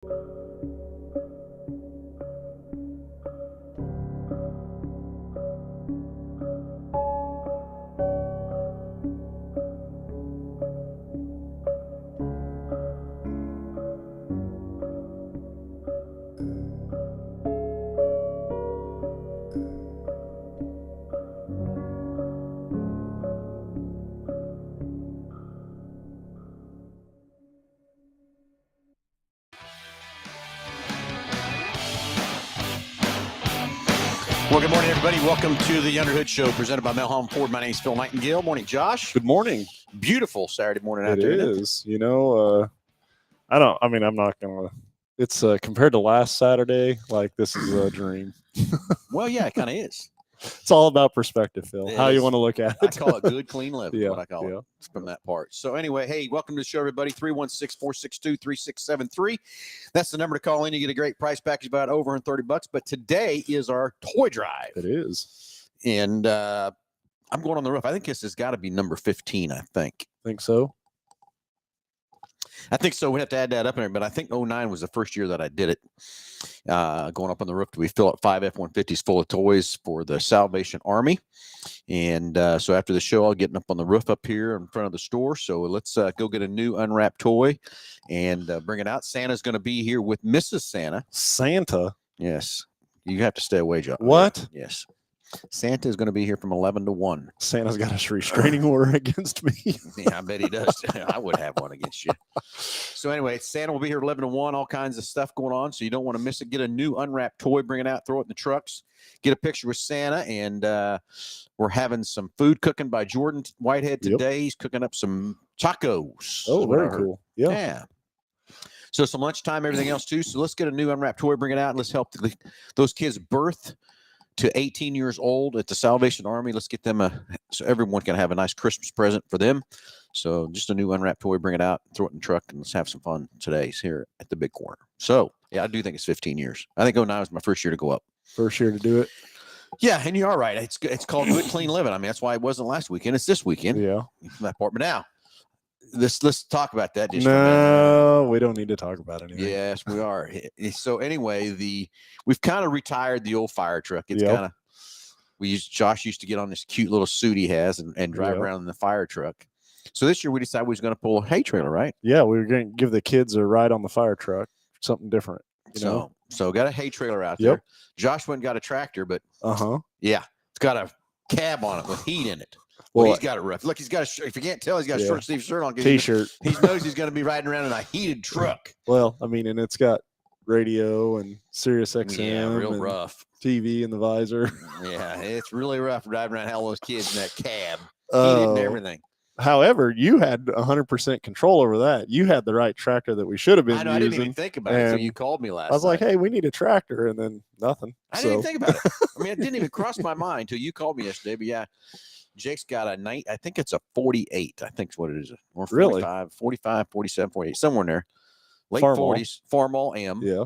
Well, good morning, everybody. Welcome to the Underhood Show presented by Mel Hambelton. My name is Phil Nightingale. Morning, Josh. Good morning. Beautiful Saturday morning out there. It is. You know, I'm not going to. It's compared to last Saturday, like this is a dream. Well, yeah, it kind of is. It's all about perspective, Phil. How you want to look at it. I call it good, clean living. Yeah, what I call it from that part. So anyway, hey, welcome to the show, everybody. 316-462-3673. That's the number to call in. You get a great price package about over $130. But today is our toy drive. It is. And I'm going on the roof. I think this has got to be number 15, I think. Think so? I think so. We have to add that up in there, but I think 09 was the first year that I did it. Going up on the roof, we fill up 5 F-150s full of toys for the Salvation Army. And so after the show, I'll get up on the roof up here in front of the store. So let's go get a new unwrapped toy and bring it out. Santa's going to be here with Mrs. Santa. Santa? Yes. You have to stay away, Joe. What? Yes. Santa is going to be here from 11 to 1. Santa's got a restraining order against me. Yeah, I bet he does. I would have one against you. So anyway, Santa will be here 11 to 1, all kinds of stuff going on. So you don't want to miss it. Get a new unwrapped toy, bring it out, throw it in the trucks, get a picture with Santa. And we're having some food cooking by Jordan Whitehead today. Yep. He's cooking up some tacos. Oh, very cool. Yeah. So some lunchtime, everything else too. So let's get a new unwrapped toy, bring it out, and let's help those kids birth to 18 years old at the Salvation Army. Let's get them so everyone can have a nice Christmas present for them. So just a new unwrapped toy, bring it out, throw it in the truck, and let's have some fun today here at the Big Corner. So, yeah, I do think it's 15 years. I think 09 was my first year to go up. First year to do it? Yeah, and you are right. It's called good, clean living. I mean, that's why it wasn't last weekend. It's this weekend. Yeah. That part. But now, let's talk about that. No, we don't need to talk about anything. Yes, we are. So anyway, we've kind of retired the old fire truck. It's kind of Josh used to get on this cute little suit he has and drive around in the fire truck. So this year we decided we was going to pull a hay trailer, right? Yeah, we were going to give the kids a ride on the fire truck, something different. So got a hay trailer out there. Josh went and got a tractor, but yeah, it's got a cab on it with heat in it. Well, he's got it rough. Look, he's got if you can't tell, he's got a short sleeve shirt on. T-shirt. He knows he's going to be riding around in a heated truck. Well, I mean, and it's got radio and Sirius XM. Yeah, real rough. TV in the visor. Yeah, it's really rough driving around all those kids in that cab. Heated and everything. However, you had 100% control over that. You had the right tractor that we should have been using. I didn't even think about it until you called me last night. I was like, hey, we need a tractor, and then nothing. I didn't even think about it. I mean, it didn't even cross my mind until you called me yesterday. But yeah, Jake's got a night. I think it's a 48. I think is what it is. Or 45, 45, 47, 48, somewhere in there. Late Farmall. 40s. Farmall M. Yeah.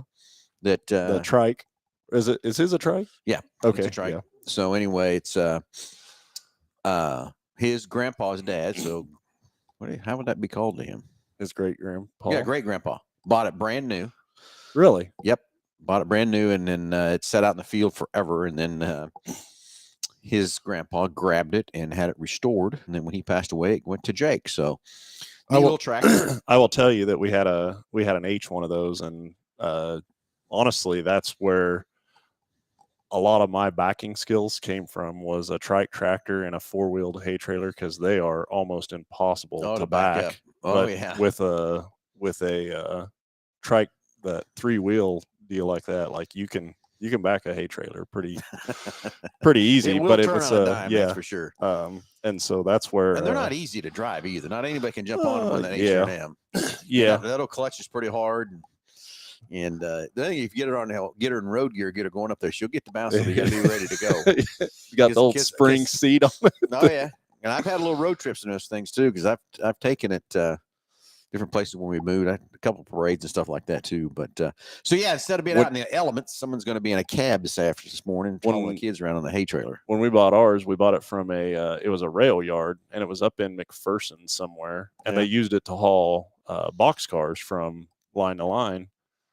That the trike. Is his a trike? Yeah. Okay. It's a trike. Yeah. So anyway, it's his grandpa's dad. So how would that be called to him? His great grandpa. Yeah, great grandpa. Bought it brand new. Really? Yep. Bought it brand new, and then it sat out in the field forever. And then his grandpa grabbed it and had it restored. And then when he passed away, it went to Jake. So little tractor. I will tell you that we had an H one of those, and honestly, that's where a lot of my backing skills came from, was a trike tractor and a four-wheeled hay trailer, because they are almost impossible to back. Up. Oh, yeah. With a trike, that three-wheel deal like that, like you can back a hay trailer pretty easy. But it was that's for sure. And so that's where, and they're not easy to drive either. Not anybody can jump on them on that H&M. Yeah, that'll clutch is pretty hard. And then if you get her in road gear, get her going up there, she'll get the bounce, so you got to be ready to go. You got the old spring seat on it. Oh yeah, and I've had a little road trips in those things too, because I've taken it different places when we moved. I had a couple of parades and stuff like that too. But so yeah, instead of being out in the elements, someone's going to be in a cab this morning, following the kids around on the hay trailer. When we bought ours, we bought it from it was a rail yard, and it was up in McPherson somewhere, and they used it to haul box cars from line to line.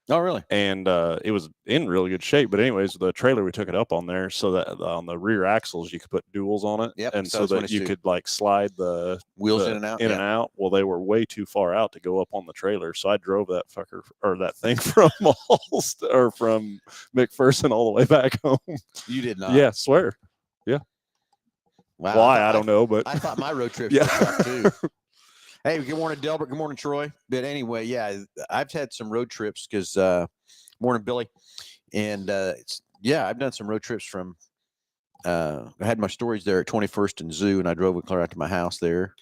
Oh, really? And it was in really good shape. But anyways, the trailer, we took it up on there so that on the rear axles you could put duals on it, Yep, and so so it's when that it's you could like slide the wheels in and out. in and out. Well, they were way too far out to go up on the trailer, so I drove that fucker or that thing from or from McPherson all the way back home. You did not. Yeah, swear. Yeah. Wow. Why I don't know, but I thought my road trips Yeah. were tough too. Hey, good morning, Delbert. Good morning, Troy. But anyway, yeah, I've had some road trips because morning, Billy, and I've done some road trips from. I had my storage there at 21st and Zoo, and I drove it clear out to my house there.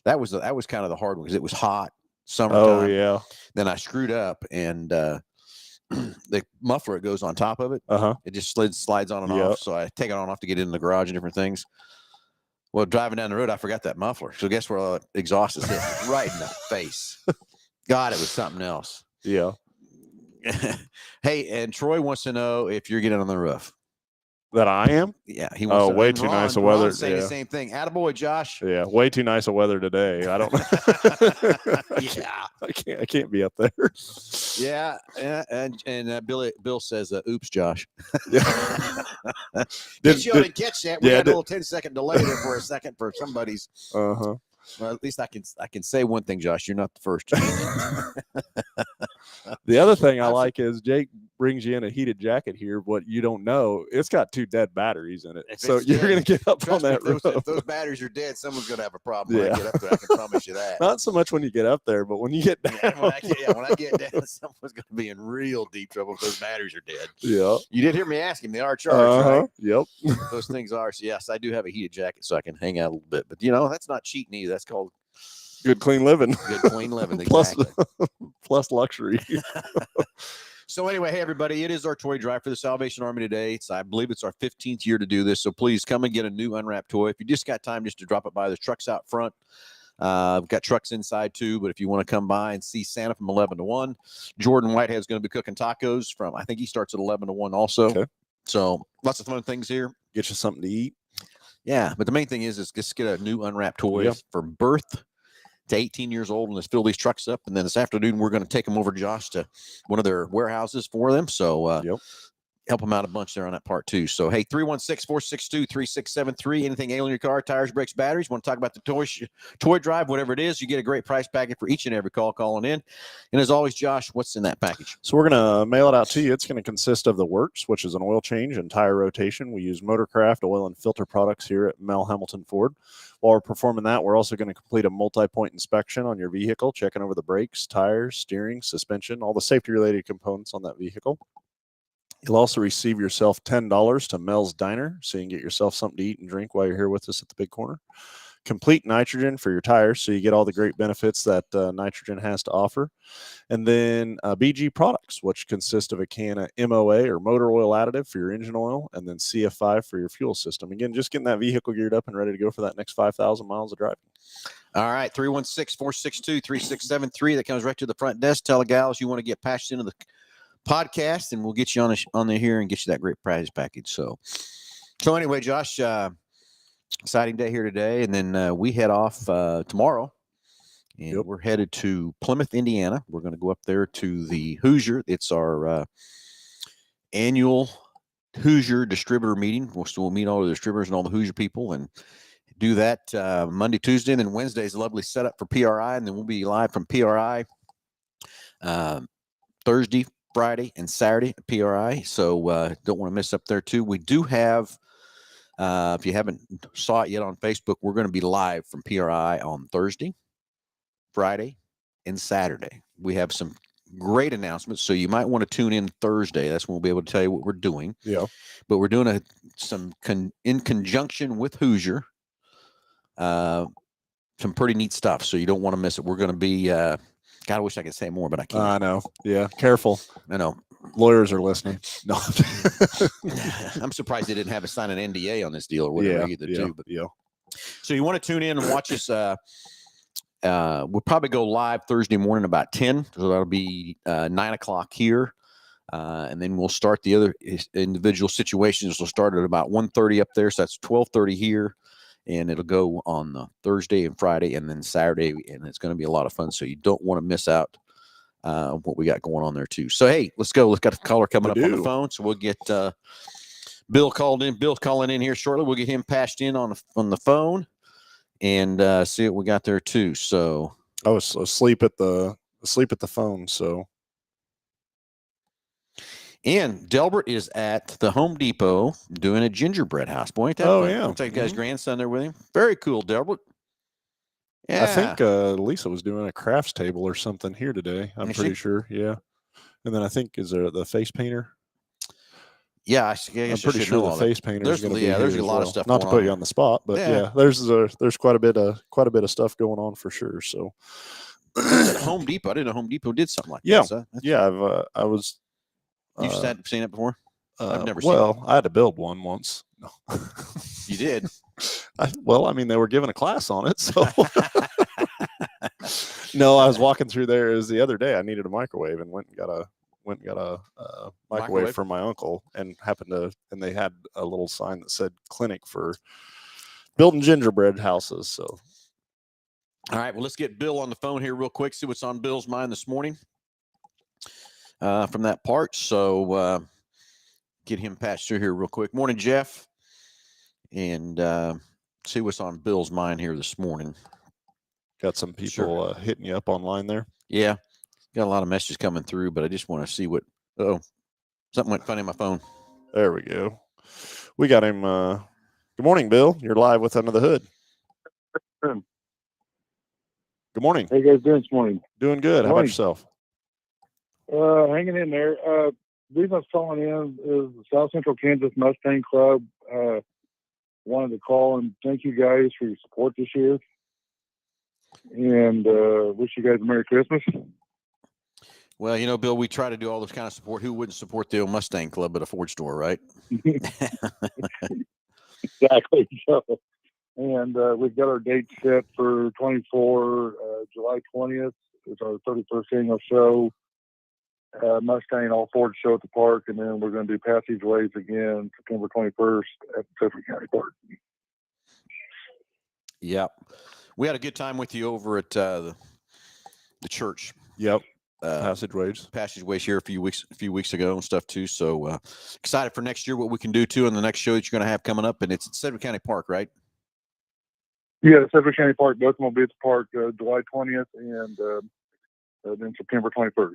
That was kind of the hard one because it was hot summertime. oh yeah. Then I screwed up, and the muffler it goes on top of it. It just slides on and Yep. off. So I take it on and off to get it in the garage and different things. Well, driving down the road, I forgot that muffler. So guess where all the exhaust is hit? Right in the face. God, it was something else. Yeah. Hey, and Troy wants to know if you're getting on the roof. That I am? Yeah, he wants to, way too nice of weather. Saying Yeah. the same thing. Attaboy, Josh. Yeah, way too nice of weather today. I don't Yeah. I can't be up there. Yeah, and Bill says, "Oops, Josh." Yeah. Did you didn't catch that? We yeah, had a little 10-second delay there for a second for somebody's. Uh-huh. Well, at least I can say one thing, Josh. You're not the first. The other thing I like is Jake brings you in a heated jacket here. What you don't know, it's got 2 dead batteries in it. If So it's you're dead, going to get up on Trust me, that roof. if those batteries are dead, someone's going to have a problem when I Yeah. get up there. I can promise you that. Not so much when you get up there, but when you get down. When I get down, someone's going to be in real deep trouble if those batteries are dead. Yeah. You did hear me ask him. They are charged, right? Yep. Those things are. So yes, I do have a heated jacket so I can hang out a little bit. But that's not cheating either. That's called Good clean living. good clean living. Exactly. plus luxury. So anyway, hey everybody, it is our toy drive for the Salvation Army today. I believe it's our 15th year to do this. So please come and get a new unwrapped toy. If you just got time just to drop it by, there's trucks out front. We've got trucks inside too, but if you want to come by and see Santa from 11 to 1, Jordan Whitehead's going to be cooking tacos from, I think he starts at 11 to 1 also. Okay. So lots of fun things here. Get you something to eat. Yeah, but the main thing is just get a new unwrapped toy from birth to 18 years old, and let's fill these trucks up. And then this afternoon, we're going to take them over, Josh, to one of their warehouses for them. So help them out a bunch there on that part too. So, hey, 316-462-3673. Anything ailing your car, tires, brakes, batteries, want to talk about the toy drive, whatever it is, you get a great price package for each and every call calling in. And as always, Josh, what's in that package? So we're going to mail it out to you. It's going to consist of the works, which is an oil change and tire rotation. We use Motorcraft oil and filter products here at Mel Hambelton Ford. While we're performing that, we're also going to complete a multi-point inspection on your vehicle, checking over the brakes, tires, steering, suspension, all the safety-related components on that vehicle. You'll also receive yourself $10 to Mel's Diner, so you can get yourself something to eat and drink while you're here with us at the Big Corner. Complete nitrogen for your tires, so you get all the great benefits that nitrogen has to offer. And then BG products, which consist of a can of MOA or motor oil additive for your engine oil, and then CF5 for your fuel system. Again, just getting that vehicle geared up and ready to go for that next 5,000 miles of driving. All right, 316-462-3673. That comes right to the front desk. Tell the gals you want to get patched into the podcast, and we'll get you on there here and get you that great prize package. So anyway, Josh, exciting day here today, and then we head off tomorrow, and we're headed to Plymouth, Indiana. We're going to go up there to the Hoosier. It's our annual Hoosier distributor meeting. We'll meet all the distributors and all the Hoosier people and do that Monday, Tuesday, and then Wednesday's a lovely setup for PRI, and then we'll be live from PRI Thursday, Friday, and Saturday at PRI. So don't want to miss up there too. We do have, if you haven't saw it yet on Facebook, we're going to be live from PRI on Thursday, Friday, and Saturday. We have some great announcements, so you might want to tune in Thursday. That's when we'll be able to tell you what we're doing. Yeah. But we're doing in conjunction with Hoosier, some pretty neat stuff. So you don't want to miss it. We're going to be. God, I wish I could say more, but I can't. I know. Yeah. Careful. I know. Lawyers are listening. No. I'm surprised they didn't have us sign an NDA on this deal or whatever either, too. But so you want to tune in and watch us. We'll probably go live Thursday morning about 10. So that'll be 9 o'clock here. And then we'll start the other individual situations. We'll start at about 1:30 up there. So that's 12:30 here. And it'll go on Thursday and Friday and then Saturday, and it's going to be a lot of fun. So you don't want to miss out what we got going on there too. So hey, let's go. Let's got a caller coming up on the phone, so we'll get Bill called in. Bill's calling in here shortly. We'll get him patched in on the phone and see what we got there too. So I was asleep at the phone. So, and Delbert is at the Home Depot doing a gingerbread house. Boy, ain't that fun? yeah. Looks like you guys' grandson there with him. Very cool, Delbert. Yeah. I think Lisa was doing a crafts table or something here today. I'm pretty sure. Yeah. And then I think is there the face painter? Yeah, I guess I'm pretty sure the face painter is going to be there's here a lot of stuff. Not to put you on the spot, but yeah, there's quite a bit of stuff going on for sure. So at Home Depot, I didn't know Home Depot did something like that. So yeah, I was. You've seen it before? I've never seen it. Well, I had to build one once. No. You did? I mean, they were giving a class on it, so. No, I was walking through there. It was the other day. I needed a microwave and went and got a microwave from my uncle, and and they had a little sign that said clinic for building gingerbread houses. So, all right, well, let's get Bill on the phone here real quick. See what's on Bill's mind this morning from that part. So get him patched through here real quick. Morning, Jeff, and see what's on Bill's mind here this morning. Got some people hitting you up online there. Yeah, got a lot of messages coming through, but I just want to see what. Something went funny on my phone. There we go. We got him. Good morning, Bill. You're live with Under the Hood. Good morning. How you guys doing this morning? Doing good. How about yourself? Hanging in there. The reason I was calling in is the South Central Kansas Mustang Club wanted to call and thank you guys for your support this year, and wish you guys a Merry Christmas. Well, you know, Bill, we try to do all this kind of support. Who wouldn't support the old Mustang Club at a Ford store, right? Exactly. So, and we've got our date set for 24, July 20th. It's our 31st annual show. Mustang All Ford show at the park, and then we're going to do Passageways again September 21st at Central County Park. Yep. We had a good time with you over at the church. Yep. Passageways here a few weeks ago and stuff too. So excited for next year, what we can do too in the next show that you're going to have coming up, and it's at Sedgwick County Park, right? Yeah, Sedgwick County Park. Both of them will be at the park July 20th and then September 21st.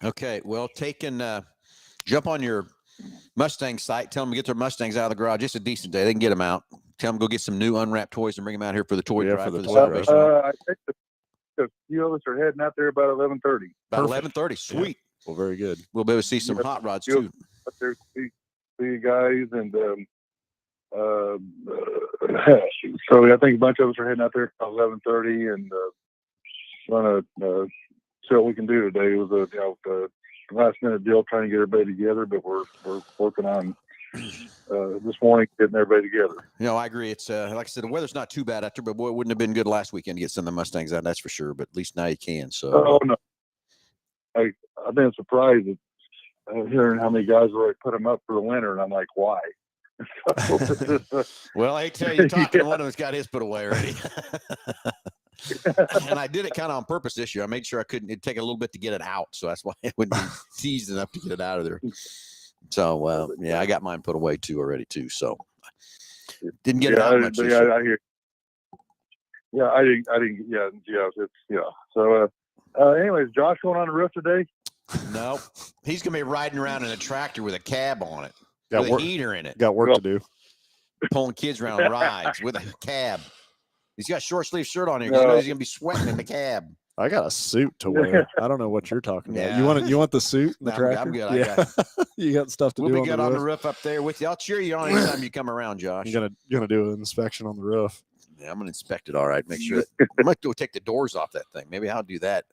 Okay, well, jump on your Mustang site. Tell them to get their Mustangs out of the garage. It's a decent day. They can get them out. Tell them to go get some new unwrapped toys and bring them out here for the toy drive. I think a few of us are heading out there about 11:30. About 11:30. Sweet. Yeah. Well, very good. We'll be able to see some hot rods too. Up there, see you guys, and so I think a bunch of us are heading out there about 11:30 and trying to see what we can do today. It was a last minute deal trying to get everybody together, but we're working on this morning getting everybody together. You know, I agree. It's like I said, the weather's not too bad out there, but boy, it wouldn't have been good last weekend to get some of the Mustangs out. That's for sure. But at least now you can. So. Oh no, I've been surprised at hearing how many guys already put them up for the winter, and I'm like, why? Well, I tell you, talking to one of them's got his put away already. And I did it kind of on purpose this year. I made sure it'd take a little bit to get it out. So that's why it wouldn't be teased enough to get it out of there. So, yeah, I got mine put away too already too. So didn't get it out much. I hear. Yeah, I didn't. Yeah. So, anyways, Josh going on the roof today? No, he's going to be riding around in a tractor with a cab on it. Got with a heater in it. Got work to do. Pulling kids around rides with a cab. He's got a short sleeve shirt on here. He knows he's gonna be sweating in the cab. I got a suit to wear. I don't know what you're talking about. You want the suit and the tractor? I'm good. Yeah. You got stuff to do. We'll be good on the roof up there with you. I'll cheer you on anytime you come around, Josh. You're gonna do an inspection on the roof. Yeah, I'm gonna inspect it. All right, make sure. I might go take the doors off that thing. Maybe I'll do that.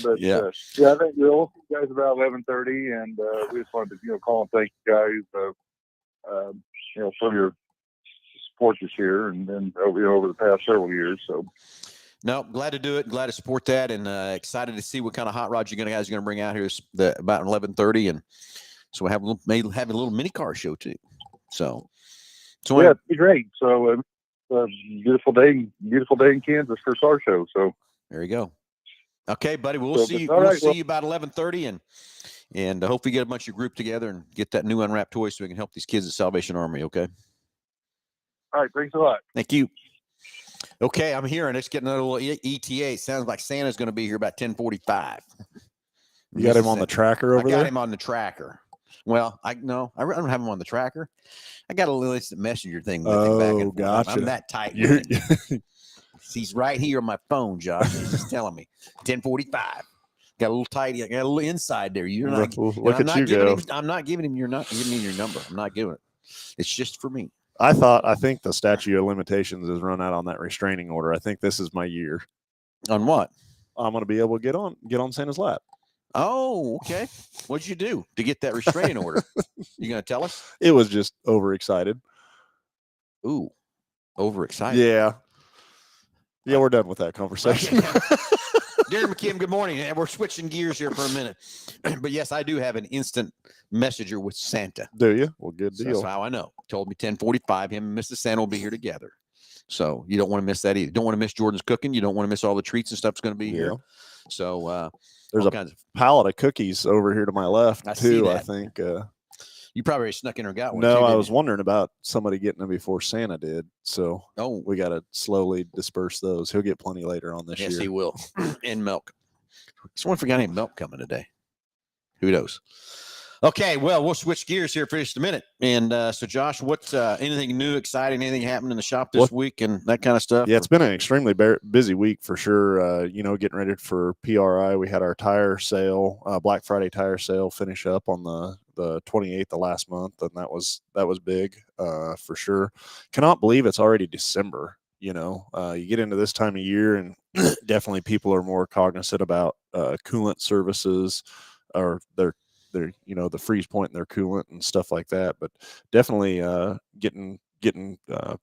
But yeah, I think we'll see you guys about 11:30, and we just wanted to call and thank you guys, for your support this year and then over the past several years. So, no, glad to do it. Glad to support that, and excited to see what kind of hot rods you guys are going to bring out here about 11:30, and so we have a little mini car show too. So yeah, it'd be great. So beautiful day in Kansas for SAR show. So there you go. Okay, buddy. We'll So, see. all We'll right, see you about 11:30, and hopefully get a bunch of your group together and get that new unwrapped toy so we can help these kids at Salvation Army. Okay. all right, thanks a lot. Thank you. Okay, I'm hearing it's getting a little ETA. It sounds like Santa's going to be here about 10:45. You got him on the tracker over there? I got him on the tracker. Well, I don't have him on the tracker. I got a little instant messenger thing with him back and forth. Gotcha. I'm that tight with him. He's right here on my phone, Josh. He's just telling me 10:45. Got a little tight. Got a little inside there. You're not. Look at you go. I'm not giving him. You're not giving me your number. I'm not giving it. It's just for me. I think the statute of limitations has run out on that restraining order. I think this is my year. On what? I'm going to be able to get on Santa's lap. Oh, okay. What'd you do to get that restraining order? You going to tell us? It was just overexcited. Ooh, overexcited. Yeah. Yeah, we're done with that conversation. Darren McKim, good morning. And we're switching gears here for a minute. But yes, I do have an instant messenger with Santa. Do you? Well, good So deal. that's how I know. Told me 10:45. Him and Mrs. Santa will be here together. So you don't want to miss that either. Don't want to miss Jordan's cooking. You don't want to miss all the treats and stuff that's going to be here. So there's all a kinds of pallet of cookies over here to my left I see too. that. I think. You probably already snuck in or got one. No, too, I didn't was you? wondering about somebody getting them before Santa did. So Oh, we got to slowly disperse those. He'll get plenty later on this yes, year. he will. And milk. Someone forgot any milk coming today. Who knows? Okay, well, we'll switch gears here for just a minute. And so, Josh, what's anything new, exciting, anything happened in the shop this week and that kind of stuff? Yeah, it's been an extremely busy week for sure. Getting ready for PRI. We had our tire sale, Black Friday tire sale, finish up on the 28th of last month, and that was big for sure. Cannot believe it's already December. You get into this time of year, and definitely people are more cognizant about coolant services or their the freeze point in their coolant and stuff like that. But definitely getting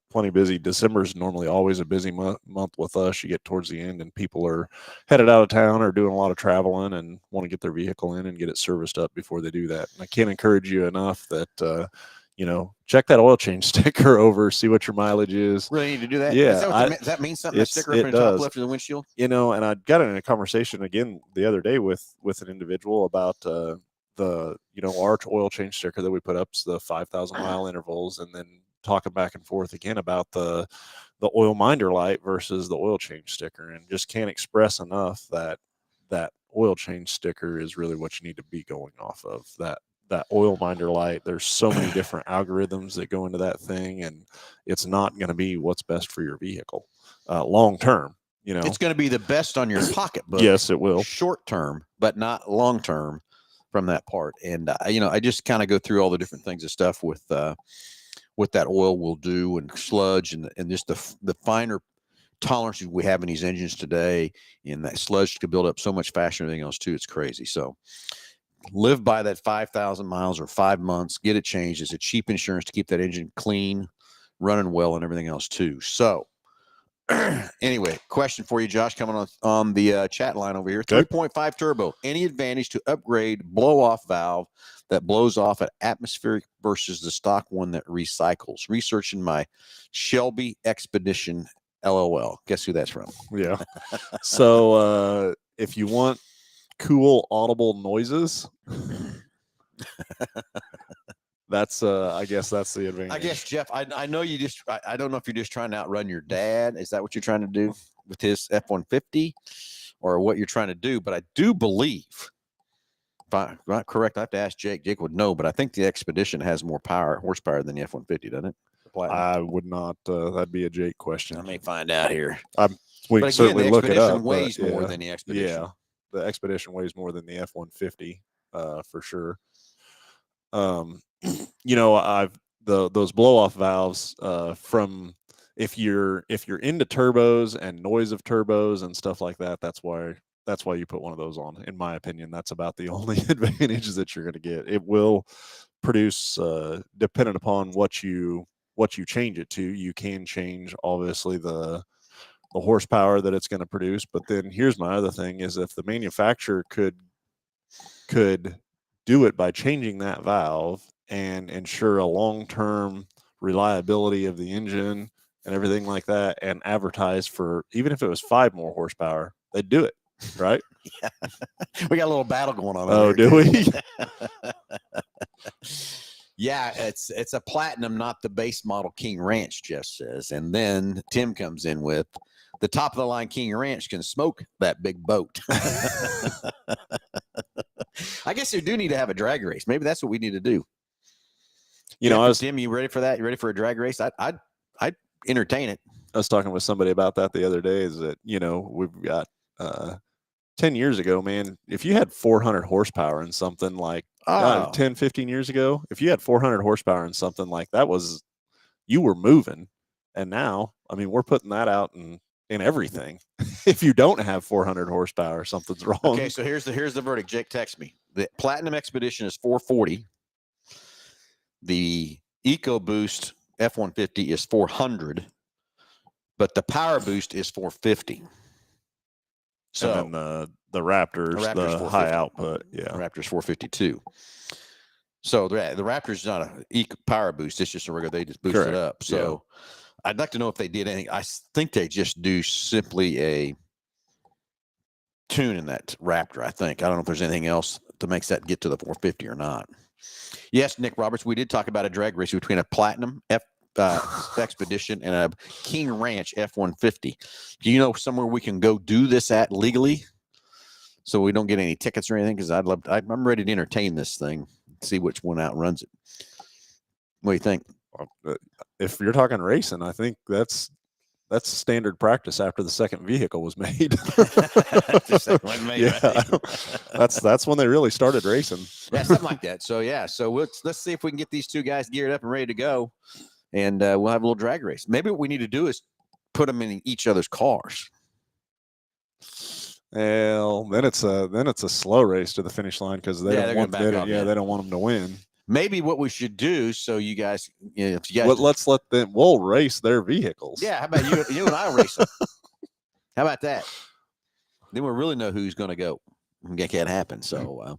plenty busy. December is normally always a busy month with us. You get towards the end and people are headed out of town or doing a lot of traveling and want to get their vehicle in and get it serviced up before they do that. And I can't encourage you enough that check that oil change sticker over, see what your mileage is. Really need to do that? Yeah, Does that mean something? That sticker up in the top left of the windshield? And I got in a conversation again the other day with an individual about the our oil change sticker that we put up, the 5,000 mile intervals, and then talking back and forth again about the oil minder light versus the oil change sticker, and just can't express enough that oil change sticker is really what you need to be going off of. That oil minder light, there's so many different algorithms that go into that thing, and it's not going to be what's best for your vehicle long term. It's going to be the best on your pocketbook. Yes, it will. Short term, but not long term from that part. And I just kind of go through all the different things and stuff with what that oil will do, and sludge, and just the finer tolerances we have in these engines today, and that sludge could build up so much faster than anything else too. It's crazy. So live by that 5,000 miles or 5 months, get it changed. It's a cheap insurance to keep that engine clean, running well, and everything else too. So anyway, question for you, Josh, coming on the chat line over here. 3.5 turbo. Any advantage to upgrade blow-off valve that blows off at atmospheric versus the stock one that recycles? Researching my Shelby Expedition, LOL. Guess who that's from? Yeah. So if you want cool audible noises, that's I guess that's the advantage. I guess, Jeff, I know you just I don't know if you're just trying to outrun your dad. Is that what you're trying to do with his F-150, or what you're trying to do? But I do believe, if I'm not correct, I have to ask Jake. Jake would know, but I think the Expedition has more horsepower than the F-150, doesn't it? I would not. That'd be a Jake question. I may find out here. We can certainly look it up. Weighs more than the Expedition. Yeah, the Expedition weighs more than the F-150 for sure. Those blow off valves from if you're into turbos and noise of turbos and stuff like that, that's why you put one of those on. In my opinion, that's about the only advantage that you're going to get. It will produce, dependent upon what you change it to. You can change obviously the horsepower that it's going to produce, but then here's my other thing is if the manufacturer could do it by changing that valve and ensure a long-term reliability of the engine and everything like that, and advertise for, even if it was 5 more horsepower, they'd do it, right? Yeah. We got a little battle going on. Oh, over do here, we? too. Yeah, it's a platinum, not the base model King Ranch, Jeff says. And then Tim comes in with the top of the line King Ranch can smoke that big boat. I guess you do need to have a drag race. Maybe that's what we need to do. You know, Tim, you ready for that? You ready for a drag race? I'd entertain it. I was talking with somebody about that the other day, is that, you know, we've got 10 years ago, man, if you had 400 horsepower in something like 10, 15 years ago, if you had 400 horsepower in something like that, you were moving. And now, I mean, we're putting that out in everything. If you don't have 400 horsepower, something's wrong. Okay, so here's the verdict. Jake texted me. The Platinum Expedition is 440. The EcoBoost F-150 is 400, but the Power Boost is 450. So and then the Raptors the high output, yeah, the Raptors 452. So the Raptors is not a Power Boost; it's just a regular. They just boost it up. So I'd like to know if they did anything. I think they just do simply a tune in that Raptor. I don't know if there's anything else that makes that get to the 450 or not. Yes, Nick Roberts, we did talk about a drag race between a Platinum Expedition and a King Ranch F-150. Do you know somewhere we can go do this at legally, so we don't get any tickets or anything? Because I'm ready to entertain this thing, see which one outruns it. What do you think? If you're talking racing, I think that's standard practice after the second vehicle was made. That's when they really started racing. Yeah, something like that. So let's see if we can get these two guys geared up and ready to go, and we'll have a little drag race. Maybe what we need to do is put them in each other's cars. Well, then it's a slow race to the finish line, because they don't want them to win. Maybe what we should do, so you guys, if you guys, let's let them. We'll race their vehicles. Yeah, how about you and I race them? How about that? Then we'll really know who's going to go. Make that happen. So,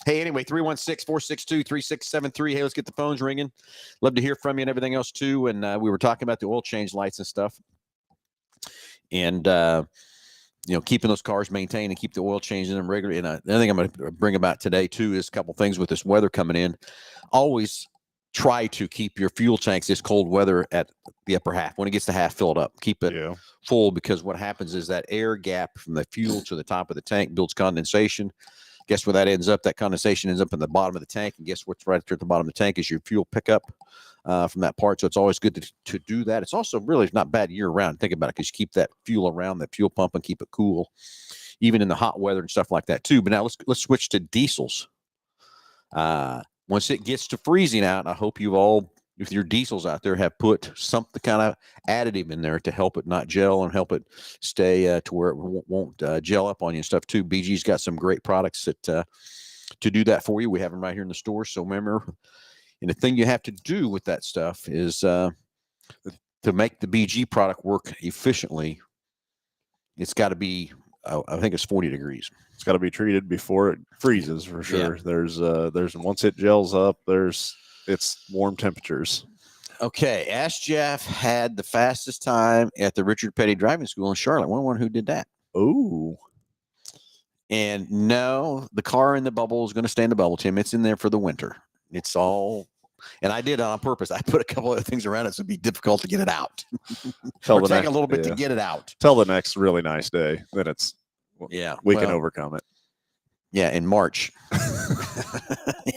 hey, anyway, 316-462-3673. Hey, let's get the phones ringing. Love to hear from you and everything else too. And we were talking about the oil change lights and stuff, and keeping those cars maintained and keep the oil changing them regularly. And the thing I'm going to bring about today too is a couple things with this weather coming in. Always try to keep your fuel tanks this cold weather at the upper half. When it gets to half, fill it up. Keep it full, because what happens is that air gap from the fuel to the top of the tank builds condensation. Guess where that ends up? That condensation ends up in the bottom of the tank. And guess what's right at the bottom of the tank is your fuel pickup from that part. So it's always good to do that. It's also really not bad year round. Think about it, because you keep that fuel around, that fuel pump, and keep it cool, even in the hot weather and stuff like that too. But now let's switch to diesels. Once it gets to freezing out, I hope you all, if your diesels out there, have put some kind of additive in there to help it not gel and help it stay to where it won't gel up on you and stuff too. BG's got some great products that to do that for you. We have them right here in the store. So remember, and the thing you have to do with that stuff is to make the BG product work efficiently, it's got to be, I think it's 40 degrees. It's got to be treated before it freezes for sure. Yeah. There's once it gels up, it's warm temperatures. Okay. Ask Jeff had the fastest time at the Richard Petty Driving School in Charlotte. Wonder who did that. Oh. And no, the car in the bubble is going to stay in the bubble, Tim. It's in there for the winter. It's all, and I did it on purpose. I put a couple of things around it so it'd be difficult to get it out. Or take a little bit to get it out. Till the next really nice day. Then we can overcome it. Yeah, in March.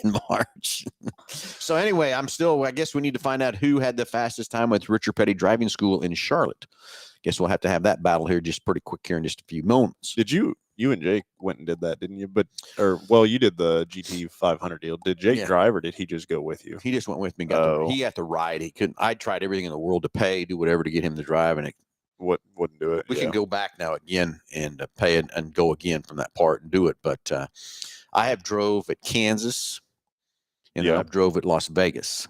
In March. So anyway, I guess we need to find out who had the fastest time with Richard Petty Driving School in Charlotte. Guess we'll have to have that battle here just pretty quick here in just a few moments. Did you and Jake went and did that, didn't you? You did the GT 500 deal. Did Jake drive, or did he just go with you? He just went with me. He had to ride. He couldn't. I tried everything in the world to do whatever to get him to drive, and it wouldn't do it. We can go back now again and pay it and go again from that part and do it. But I have drove at Kansas, and then I've drove at Las Vegas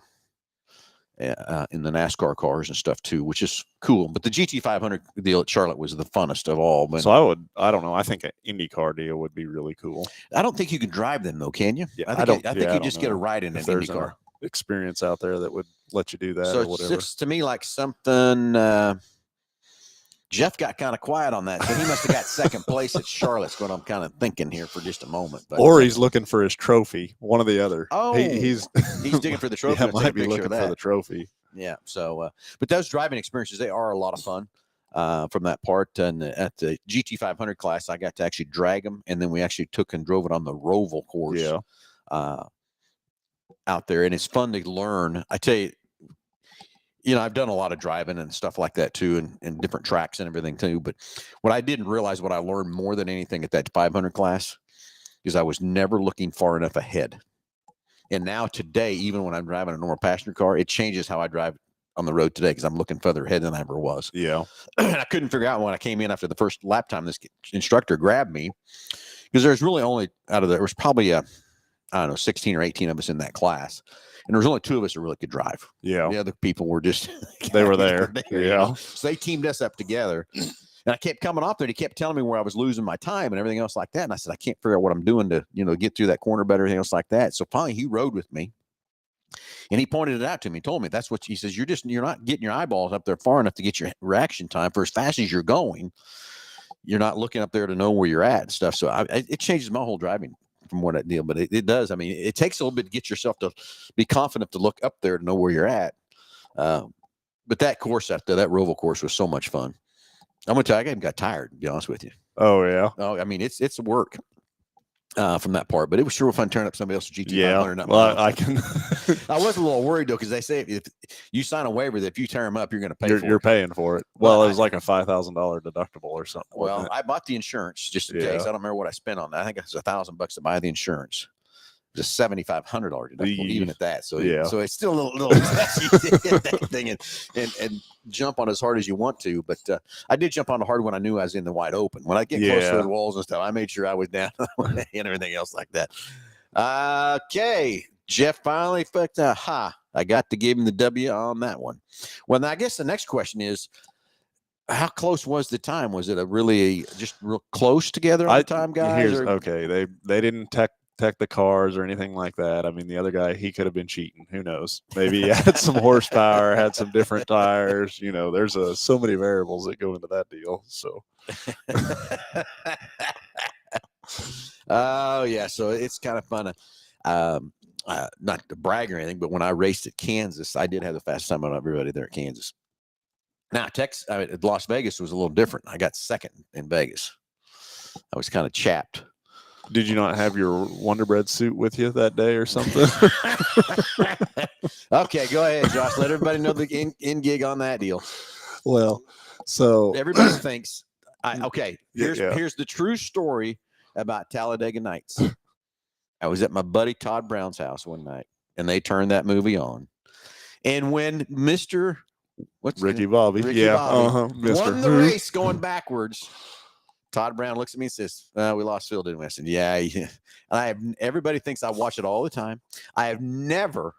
in the NASCAR cars and stuff too, which is cool. But the GT 500 deal at Charlotte was the funnest of all. But so I don't know. I think an IndyCar deal would be really cool. I don't think you can drive them though, can you? Yeah, I think you just get a ride in an IndyCar. experience out there that would let you do that So or it whatever. looks to me like something. Jeff got kind of quiet on that, so he must have got second place at Charlotte's. What I'm kind of thinking here for just a moment. But, Or he's looking for his trophy, one or the other. Oh, he's digging for the trophy. Yeah, Let's take a might be picture looking of for that. the trophy. Yeah. So, but those driving experiences, they are a lot of fun from that part. And at the GT 500 class, I got to actually drag them, and then we actually took and drove it on the Roval course out there, and it's fun to learn. I tell you, I've done a lot of driving and stuff like that too, and different tracks and everything too. But what I didn't realize, what I learned more than anything at that 500 class, is I was never looking far enough ahead. And now today, even when I'm driving a normal passenger car, it changes how I drive on the road today because I'm looking further ahead than I ever was. Yeah. And I couldn't figure out when I came in after the first lap time, this instructor grabbed me, because there's really only there was probably 16 or 18 of us in that class. And there was only 2 of us that really could drive. Yeah. The other people were just, they were there. Yeah. So they teamed us up together. And I kept coming off there. And he kept telling me where I was losing my time and everything else like that. And I said, I can't figure out what I'm doing to, get through that corner better, everything else like that. So finally he rode with me. And he pointed it out to me, told me that's what he says. You're not getting your eyeballs up there far enough to get your reaction time for as fast as you're going. You're not looking up there to know where you're at and stuff. So it changes my whole driving from what I deal, but it does. I mean, it takes a little bit to get yourself to be confident to look up there to know where you're at. But that course out there, that Roval course, was so much fun. I'm gonna tell you, I even got tired, to be honest with you. Oh yeah. Oh, I mean, it's work from that part, but it was sure fun turning up somebody else's GT 500. Well, I can. I was a little worried though, because they say if you sign a waiver that if you tear them up, you're going to pay. You're paying for it. Well, it was like a $5,000 deductible or something. Well, I bought the insurance just in case. I don't remember what I spent on that. I think it was $1,000 to buy the insurance. It was a $7,500 deductible, even at that. So so it's still a little touchy to hit that thing and jump on as hard as you want to. But I did jump on the hard when I knew I was in the wide open. When I get close to the walls and stuff, I made sure I was down and everything else like that. Okay, Jeff finally I got to give him the W on that one. Well, now I guess the next question is, how close was the time? Was it just real close together on the time, guys? Okay, they didn't tech the cars or anything like that. I mean, the other guy, he could have been cheating. Who knows? Maybe he had some horsepower, had some different tires. There's so many variables that go into that deal. So. Oh yeah, so it's kind of fun. Not to brag or anything, but when I raced at Kansas, I did have the fastest time out of everybody there at Kansas. Now, Las Vegas was a little different. I got second in Vegas. I was kind of chapped. Did you not have your Wonder Bread suit with you that day or something? Okay, go ahead, Josh. Let everybody know the in gig on that deal. Well, so everybody thinks. Here's the true story about Talladega Nights. I was at my buddy Todd Brown's house one night, and they turned that movie on. And when Ricky Bobby, won the race going backwards, Todd Brown looks at me and says, we lost Phil, didn't we? I said, yeah. And everybody thinks I watch it all the time. I have never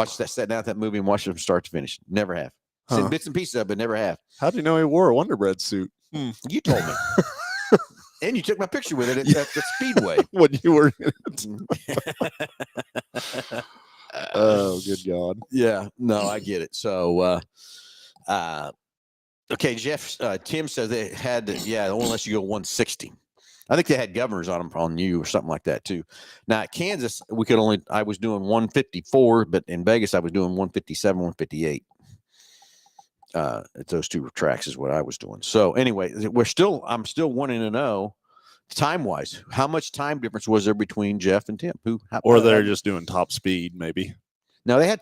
sat down at that movie and watched it from start to finish. Never have. Seen bits and pieces of it, but never have. How do you know he wore a Wonder Bread suit? You told me. And you took my picture with it at the Speedway. When you were in it. Oh, good God. Yeah, no, I get it. So, okay, Jeff, Tim says they had only lets you go 160. I think they had governors on you or something like that too. Now at Kansas, I was doing 154, but in Vegas, I was doing 157, 158. At those two tracks is what I was doing. So anyway, I'm still wanting to know time wise, how much time difference was there between Jeff and Tim? Or they're just doing top speed, maybe. No, they had.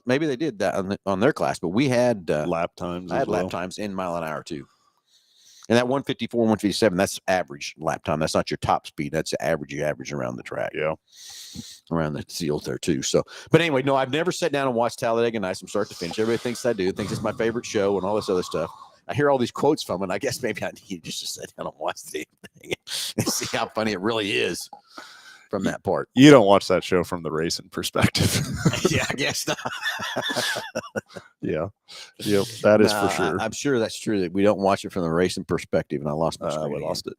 Maybe they did that on their class, but we had lap times. I had lap times in mile an hour too. And that 154, 157, that's average lap time. That's not your top speed. That's the average you average around the track. Yeah. Around the seals there too. So, but anyway, no, I've never sat down and watched Talladega Nights from start to finish. Everybody thinks I do, thinks it's my favorite show and all this other stuff. I hear all these quotes from it. And I guess maybe I need just to sit down and watch the thing and see how funny it really is from that part. You don't watch that show from the racing perspective. Yeah, I guess not. Yeah. Yep. That is for sure. I'm sure that's true that we don't watch it from the racing perspective, and I lost my screen. We lost it.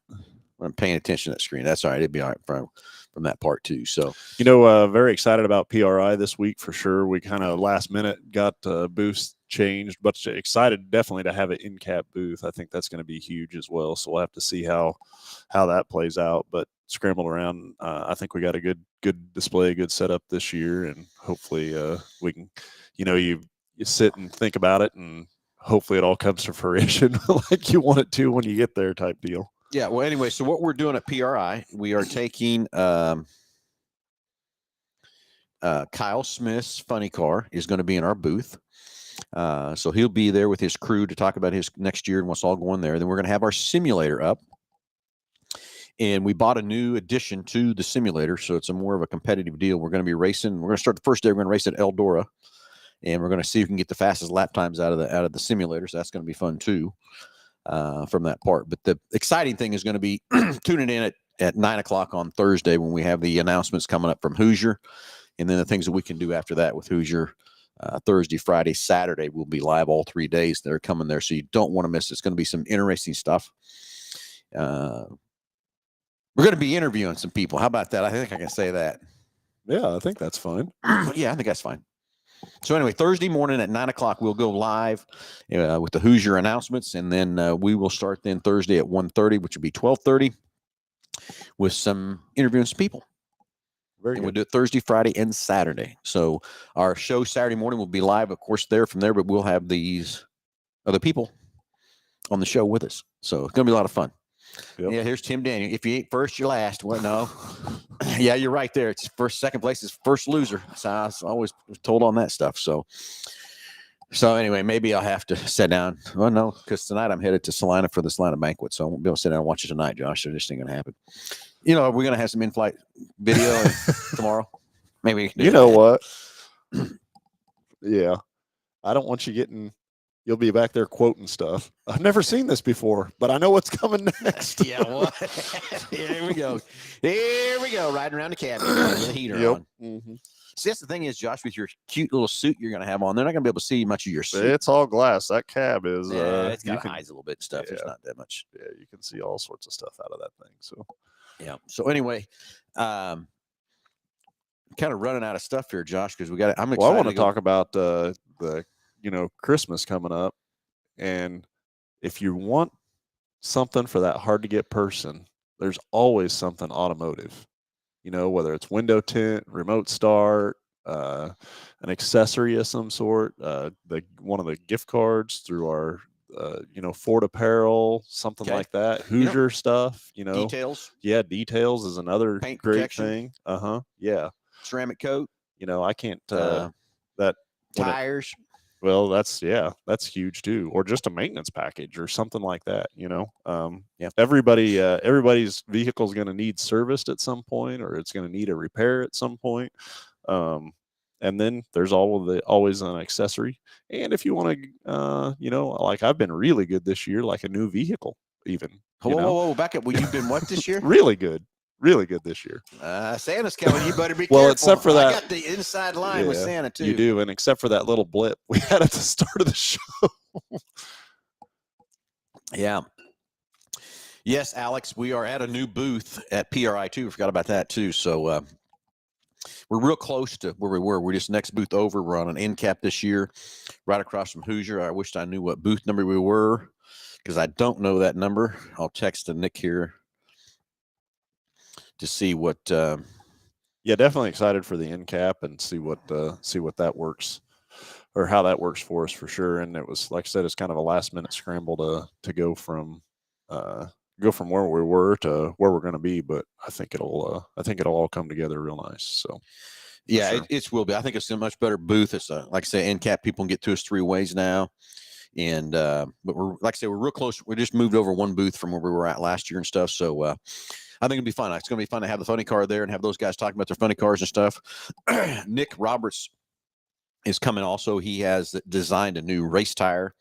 I'm paying attention to that screen. That's all right. It'd be all right from that part too. So, very excited about PRI this week for sure. We kind of last minute got booths changed, but excited definitely to have an in-cap booth. I think that's going to be huge as well. So we'll have to see how that plays out. But scrambled around, I think we got a good display, good setup this year, and hopefully we can, you sit and think about it, and hopefully it all comes to fruition like you want it to when you get there, type deal. Yeah. Well, anyway, so what we're doing at PRI, we are taking Kyle Smith's funny car is going to be in our booth. So he'll be there with his crew to talk about his next year and what's all going there. Then we're going to have our simulator up. And we bought a new addition to the simulator, so it's a more of a competitive deal. We're going to be racing. We're going to start the first day. We're going to race at Eldora, and we're going to see if we can get the fastest lap times out of the simulator. So that's going to be fun too, from that part. But the exciting thing is going to be tuning in at 9:00 on Thursday when we have the announcements coming up from Hoosier, and then the things that we can do after that with Hoosier. Thursday, Friday, Saturday, we'll be live all 3 days. They're coming there, so you don't want to miss it. It's going to be some interesting stuff. We're going to be interviewing some people. How about that? I think I can say that. Yeah, I think that's fine. Yeah, I think that's fine. So anyway, Thursday morning at 9:00, we'll go live with the Hoosier announcements, and then we will start then Thursday at 1:30, which will be 12:30, with some interviewing some people. Very and good. we'll do it Thursday, Friday, and Saturday. So our show Saturday morning will be live, of course, from there, but we'll have these other people on the show with us. So it's going to be a lot of fun. Yep. Yeah, here's Tim Daniel. If you ain't first, you're last. Well, no. Yeah, you're right there. It's second place is first loser. So I was always told on that stuff. So anyway, maybe I'll have to sit down. Well, no, because tonight I'm headed to Salina for the Salina banquet. So I won't be able to sit down and watch it tonight, Josh. So this ain't going to happen. We're going to have some in-flight video tomorrow. Maybe we can do know that. what? Yeah. I don't want you getting... You'll be back there quoting stuff. I've never seen this before, but I know what's coming next. Yeah, well, here we go. Here we go, riding around the cabin with the heater on. Mm-hmm. See, that's the thing is, Josh, with your cute little suit you're going to have on, they're not going to be able to see much of your suit. It's all glass. That cab is. It's got eyes a little bit and stuff. Yeah. It's not that much. Yeah, you can see all sorts of stuff out of that thing. So, yeah. So anyway, kind of running out of stuff here, Josh, because we got. I'm excited. Well, I want to talk about the Christmas coming up, and if you want something for that hard to get person, there's always something automotive. Whether it's window tint, remote start, an accessory of some sort, one of the gift cards through our Ford apparel, something like that. Hoosier stuff, Details. Yeah, details is another Paint great protection. thing. Yeah. Ceramic coat. I can't Tires. Well, that's huge too. Or just a maintenance package or something like that, Yeah. Everybody's vehicle is going to need serviced at some point, or it's going to need a repair at some point. And then there's always an accessory. And if you want to, like I've been really good this year, like a new vehicle, even. Whoa, back up. Well, you've been what this year? Really good this year. Santa's coming. You better be careful. Well, except for that, I got the inside line with Santa too. You do, and except for that little blip we had at the start of the show. Yeah. Yes, Alex, we are at a new booth at PRI too. We forgot about that too. So we're real close to where we were. We're just next booth over. We're on an end cap this year, right across from Hoosier. I wished I knew what booth number we were, because I don't know that number. I'll text to Nick here to see what. Yeah, definitely excited for the end cap and see what that works, or how that works for us for sure. And it was, like I said, it's kind of a last minute scramble to go from where we were to where we're going to be. But I think it'll all come together real nice. So. Yeah, sure. it will be. I think it's a much better booth. It's like I say, end cap people can get to us 3 ways now. And but we're, like I say, we're real close. We just moved over one booth from where we were at last year and stuff. So I think it'll be fun. It's going to be fun to have the funny car there and have those guys talking about their funny cars and stuff. Nick Roberts is coming also. He has designed a new race tire,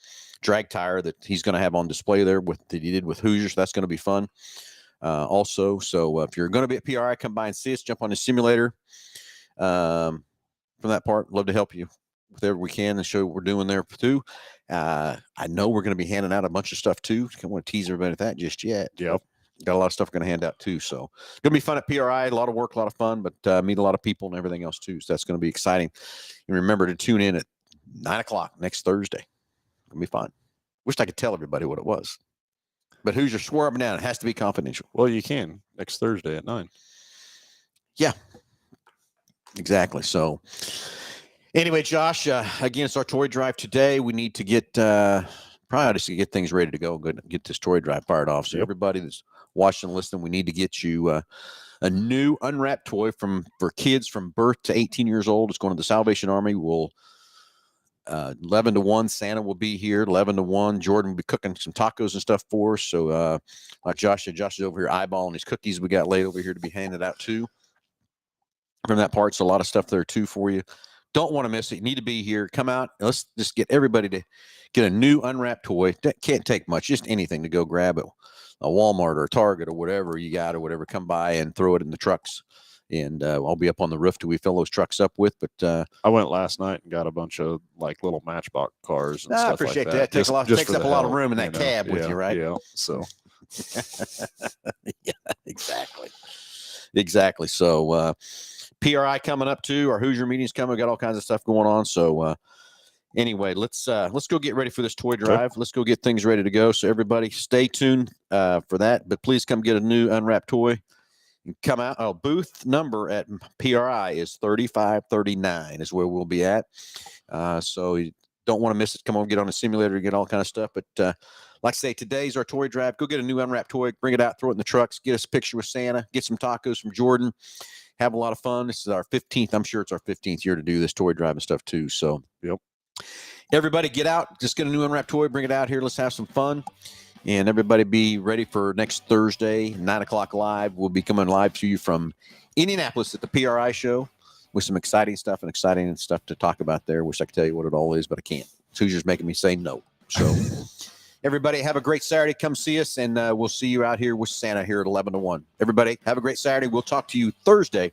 drag tire, that he's going to have on display there that he did with Hoosier. So that's going to be fun also. So if you're going to be at PRI, come by and see us, jump on the simulator. From that part, love to help you with whatever we can and show what we're doing there too. I know we're going to be handing out a bunch of stuff too. I don't want to tease everybody with that just yet. Yep. Got a lot of stuff we're going to hand out too. So it's going to be fun at PRI. A lot of work, a lot of fun, but meet a lot of people and everything else too. So that's going to be exciting. And remember to tune in at 9:00 next Thursday. It's going to be fun. Wish I could tell everybody what it was. But Hoosier, swear up and down, it has to be confidential. Well, you can next Thursday at 9. Yeah, exactly. So anyway, Josh, again, it's our toy drive today. We need to get probably just to get things ready to go and get this toy drive fired off. So everybody that's watching and listening, we need to get you a new unwrapped toy for kids from birth to 18 years old. It's going to the Salvation Army. We'll 11 to 1, Santa will be here. 11 to 1, Jordan will be cooking some tacos and stuff for us. So like Josh said, Josh is over here eyeballing these cookies we got laid over here to be handed out too from that part. So a lot of stuff there too for you. Don't want to miss it. You need to be here. Come out. Let's just get everybody to get a new unwrapped toy. That can't take much, just anything to go grab it. A Walmart or a Target or whatever you got or whatever, come by and throw it in the trucks. And I'll be up on the roof till we fill those trucks up with. But I went last night and got a bunch of like little Matchbox cars and stuff I appreciate like that. Takes up a lot of room in that cab with you, right? Yeah. So yeah, exactly. So PRI coming up too. Our Hoosier meetings coming. We got all kinds of stuff going on. So anyway, let's go get ready for this toy drive. Let's go get things ready to go. So everybody stay tuned for that. But please come get a new unwrapped toy. And come out. Oh, booth number at PRI is 3539 is where we'll be at. So you don't want to miss it. Come on, get on the simulator, get all kind of stuff. But like I say, today's our toy drive. Go get a new unwrapped toy, bring it out, throw it in the trucks, get us a picture with Santa, get some tacos from Jordan, have a lot of fun. This is our 15th. I'm sure it's our 15th year to do this toy drive and stuff too. So everybody get out, just get a new unwrapped toy, bring it out here. Let's have some fun. And everybody be ready for next Thursday, 9:00 live. We'll be coming live to you from Indianapolis at the PRI show with some exciting stuff to talk about there. Wish I could tell you what it all is, but I can't. Hoosier's making me say no. So everybody have a great Saturday. Come see us, and we'll see you out here with Santa here at 11 to 1. Everybody have a great Saturday. We'll talk to you Thursday,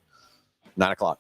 9:00.